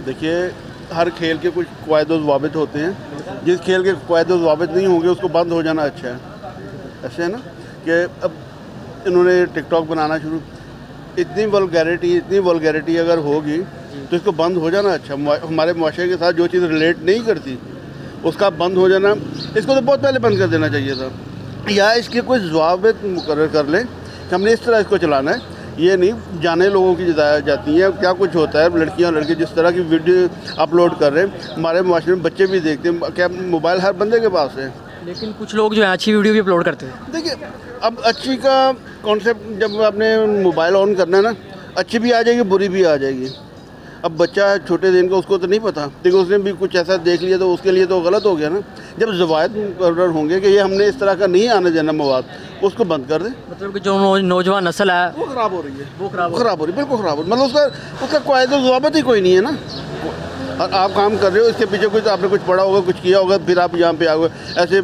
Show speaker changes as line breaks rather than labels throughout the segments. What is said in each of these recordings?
देखिए, हर खेल के कुछ क़वायद-ओ-ज़वाबित होते हैं। जिस खेल के क़वायद-ओ-ज़वाबित नहीं होंगे उसको बंद हो जाना अच्छा है। ऐसे है ना कि अब इन्होंने टिकटॉक बनाना शुरू, इतनी वल्गैरिटी अगर होगी तो इसको बंद हो जाना अच्छा। हमारे मुआशरे के साथ जो चीज़ रिलेट नहीं करती उसका बंद हो जाना, इसको तो बहुत पहले बंद कर देना चाहिए था, या इसके कुछ ज़वाबित मुकर्रर कर लें कि हमने इस तरह इसको चलाना है। ये नहीं जाने लोगों की जाती हैं क्या कुछ होता है। लड़कियां लड़के जिस तरह की वीडियो अपलोड कर रहे हैं, हमारे मुआशरे में बच्चे भी देखते हैं। क्या मोबाइल हर बंदे के पास है,
लेकिन कुछ लोग जो है अच्छी वीडियो भी अपलोड करते हैं।
देखिए अब अच्छी का कॉन्सेप्ट जब आपने मोबाइल ऑन करना है ना, अच्छी भी आ जाएगी बुरी भी आ जाएगी। अब बच्चा है छोटे दिन का, उसको तो नहीं पता, देखो उसने भी कुछ ऐसा देख लिया तो उसके लिए तो गलत हो गया ना। जब ज़वायद मुकर्रर होंगे कि ये हमने इस तरह का नहीं आने देना मवाद, उसको बंद कर दें।
मतलब कि जो नौजवान नस्ल है
वो ख़राब हो रही है,
वो खराब
हो रही है, बिल्कुल ख़राब हो रही है। मतलब उसका क़वायद-ओ-ज़वाबित ही कोई नहीं है ना। और आप काम कर रहे हो, इसके पीछे कुछ आपने कुछ पढ़ा होगा, कुछ किया होगा, फिर आप यहाँ पे आ गए। ऐसे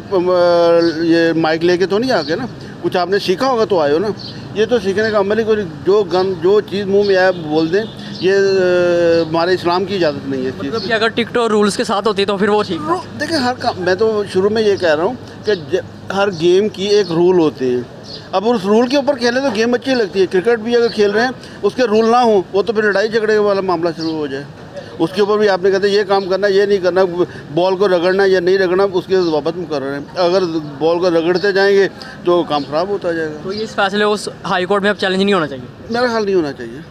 ये माइक लेके तो नहीं आ गए ना, कुछ आपने सीखा होगा तो आए हो ना। ये तो सीखने का अमल ही कोई, जो चीज़ मुंह में आया बोल दें, ये हमारे इस्लाम की इजाज़त नहीं है इस चीज़
मतलब कि अगर टिकटॉक रूल्स के साथ होती तो फिर वो ठीक है।
देखिए हर काम, मैं तो शुरू में ये कह रहा हूँ कि हर गेम की एक रूल होते हैं। अब उस रूल के ऊपर खेलें तो गेम अच्छी लगती है। क्रिकेट भी अगर खेल रहे हैं उसके रूल ना हो, वो तो फिर लड़ाई झगड़े वाला मामला शुरू हो जाए। उसके ऊपर भी आपने कहते ये काम करना, ये नहीं करना, बॉल को रगड़ना या नहीं रगड़ना, उसके ज़वाबित मुकर्रर हैं। अगर बॉल को रगड़ते जाएंगे तो काम ख़राब होता जाएगा।
तो ये इस फैसले उस हाई कोर्ट में अब चैलेंज नहीं होना चाहिए,
मेरा ख्याल नहीं होना चाहिए।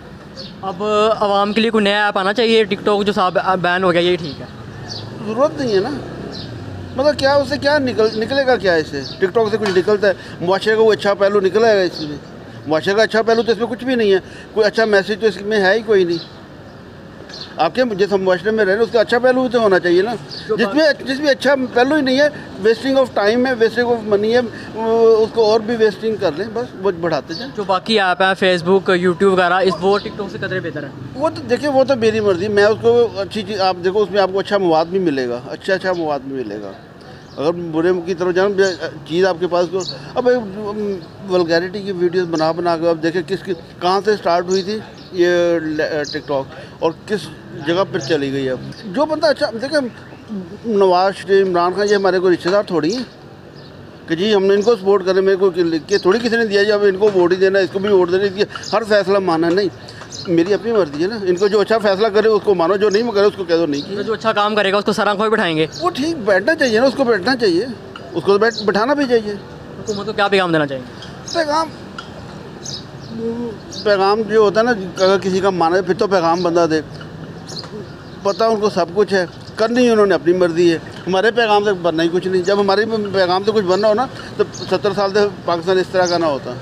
अब आवाम के लिए कोई नया ऐप आना चाहिए। टिकटॉक जो साहब बैन हो गया ये ठीक है,
ज़रूरत नहीं है ना। मतलब क्या उससे क्या निकलेगा क्या इससे? टिकटॉक से कुछ निकलता है? मुआशरे का कोई अच्छा पहलू निकलेगा इसमें? मुआशरे का अच्छा पहलू तो इसमें कुछ भी नहीं है। कोई अच्छा मैसेज तो इसमें है ही कोई नहीं। आपके जिस मुआशरे में रह रहे हैं उसका अच्छा पहलू तो होना चाहिए ना। जिसमें अच्छा पहलू ही नहीं है, वेस्टिंग ऑफ टाइम है, वेस्टिंग ऑफ मनी है, उसको और भी वेस्टिंग कर लें, बस वो बढ़ाते जाएं।
जो बाकी ऐप है फेसबुक यूट्यूब वगैरह, वो टिकटॉक से कदरे बेहतर है।
वो तो देखिए, वो तो मेरी मर्ज़ी, मैं उसको अच्छी चीज़ आप देखो, उसमें आपको अच्छा मवाद भी मिलेगा, अच्छा मवाद भी मिलेगा। अगर बुरे की तरफ जाना चीज़ आपके पास को, अब वल्गैरिटी की वीडियोस बना कर अब देखें कहाँ से स्टार्ट हुई थी ये टिकटॉक और किस जगह पर चली गई। अब जो बंदा अच्छा देखें, नवाज शरीफ, इमरान खान, ये हमारे को रिश्तेदार थोड़ी हैं कि जी हमने इनको सपोर्ट करें, मेरे को के थोड़ी किसी ने दिया जब इनको वोट ही देना, इसको भी वोट देना, हर फैसला माना नहीं। मेरी अपनी मर्जी है ना। इनको जो अच्छा फैसला करे उसको मानो, जो नहीं करे उसको कह दो नहीं किया।
जो अच्छा काम करेगा उसको सर आंखों में बैठाएंगे,
वो ठीक बैठना चाहिए ना, उसको बैठना चाहिए, उसको बैठाना भी चाहिए।
हुकूमत को क्या पैगाम देना चाहिए?
पैगाम जो होता है ना, अगर किसी का माने फिर तो पैगाम बंदा दे। पता उनको सब कुछ है, करनी उन्होंने अपनी मर्जी है। हमारे पैगाम से बनना ही कुछ नहीं। जब हमारे पैगाम से कुछ बनना हो ना तो 70 साल से पाकिस्तान इस तरह का ना होता।